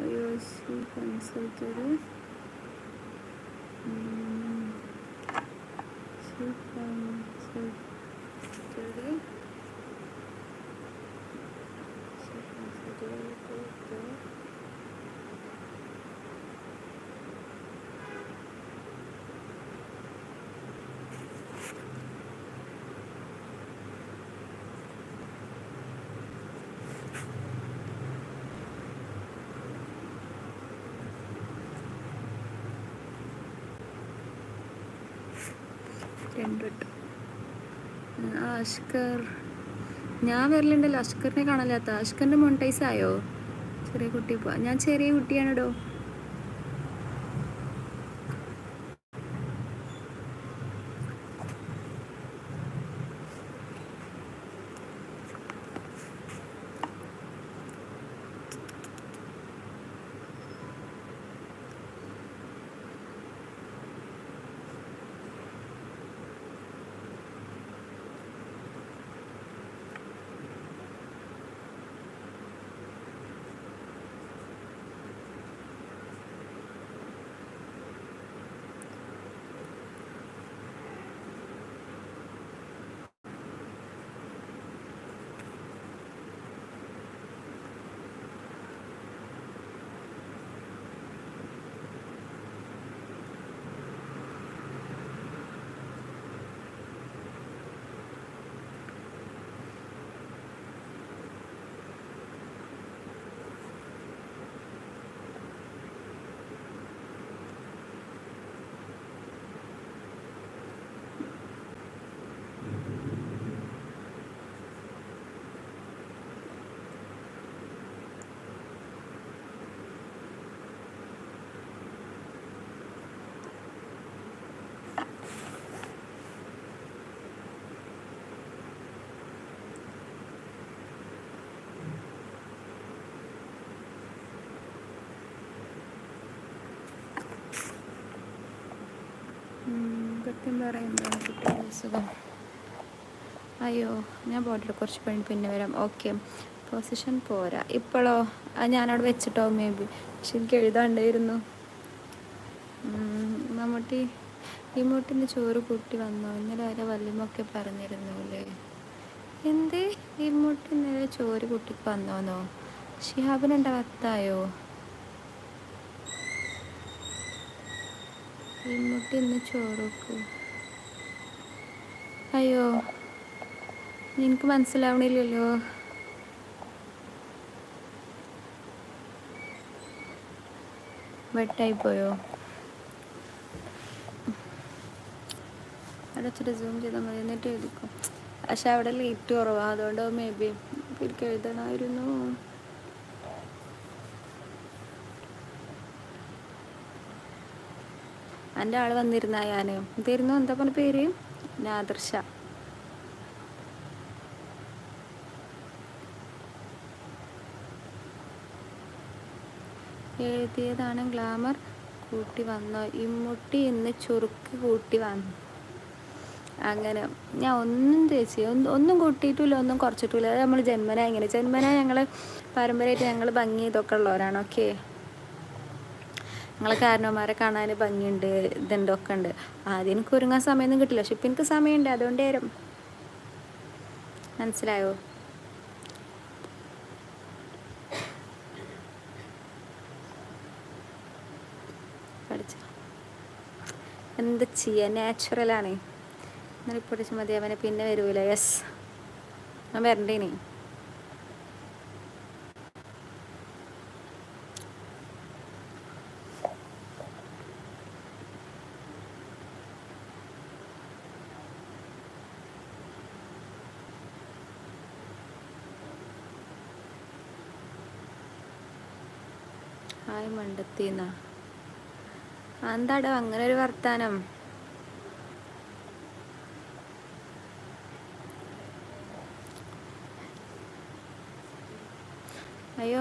അയ്യോ she consulted she consulted Ashkar. ഞാൻ വരലുണ്ടല്ലോ, അഷ്കറിനെ കാണാത്ത. അഷ്കറിൻ്റെ മോണിറ്റൈസ് ആയോ? ചെറിയ കുട്ടി, ഞാൻ ചെറിയ കുട്ടിയാണിടോ. കൃത്യം പറയുന്നതാണ് കുട്ടികളുടെ സുഖം. അയ്യോ, ഞാൻ ബോട്ടിൽ കുറച്ച് പണി പിന്നെ വരാം. ഓക്കെ, പൊസിഷൻ പോരാ ഇപ്പോഴോ? ഞാനവിടെ വെച്ചിട്ടോ മേ ബി, പക്ഷെ എനിക്ക് എഴുതാണ്ടായിരുന്നു. മമ്മൂട്ടി ഇമ്മൂട്ടിന്ന് ചോറ് കൂട്ടി വന്നോ? ഇന്നലെ വരെ വല്യമ്മൊക്കെ പറഞ്ഞിരുന്നു അല്ലേ? എന്ത് ഇമ്മൂട്ടി ഇന്നലെ ചോറ് കൂട്ടിക്ക് വന്നോന്നോ? ഷിഹാബിനുണ്ട വത്തായോ? ഇമ്മൂട്ടി ഇന്ന് ചോറൊക്കെ, അയ്യോ എനിക്ക് മനസ്സിലാവണില്ലല്ലോ. വെട്ടായിപ്പോയോ? അവിടെ വെച്ചിട്ട് സൂം ചെയ്താൽ മതി, എന്നിട്ട് എഴുതിക്കും. പക്ഷെ അവിടെ ലൈറ്റ് കുറവാണ്, അതുകൊണ്ട് മേ ബി എനിക്ക് എഴുതണമായിരുന്നു. എൻ്റെ ആൾ വന്നിരുന്ന ഞാൻ ഇതായിരുന്നു, എന്താ പറഞ്ഞ പേര്? നാദർഷ. എഴുതിയതാണ് ഗ്ലാമർ കൂട്ടി വന്നോ? ഇമ്മുട്ടി ഇന്ന് ചുറുക്ക് കൂട്ടി വന്നു. അങ്ങനെ ഞാൻ ഒന്നും ചേച്ചി ഒന്നും കൂട്ടിയിട്ടില്ല, ഒന്നും കുറച്ചിട്ടില്ല. അത് നമ്മൾ ജന്മന ഇങ്ങനെ, ജന്മന ഞങ്ങൾ പാരമ്പര്യമായിട്ട് ഞങ്ങൾ ഭംഗി ഇതൊക്കെ ഉള്ളവരാണ്. ഓക്കെ, ഞങ്ങളെ കാരണവന്മാരെ കാണാൻ ഭംഗിയുണ്ട്, ഇതുണ്ട്, ഒക്കെ ഉണ്ട്. ആദ്യം എനിക്ക് ഒരുങ്ങാൻ സമയമൊന്നും കിട്ടില്ല, പക്ഷെ ഇപ്പം എനിക്ക് സമയമുണ്ട്, അതുകൊണ്ട് വരും. മനസ്സിലായോ? പഠിച്ച എന്താ ചെയ്യുക, നാച്ചുറലാണ്. എന്നാൽ ഇപ്പോൾ പഠിച്ച മതി, അവനെ പിന്നെ വരൂല. യെസ്, ഞാൻ വരണ്ടേനി. ഹായ് മണ്ടത്തിന്നാ, എന്താടോ അങ്ങനെ ഒരു വർത്താനം? അയ്യോ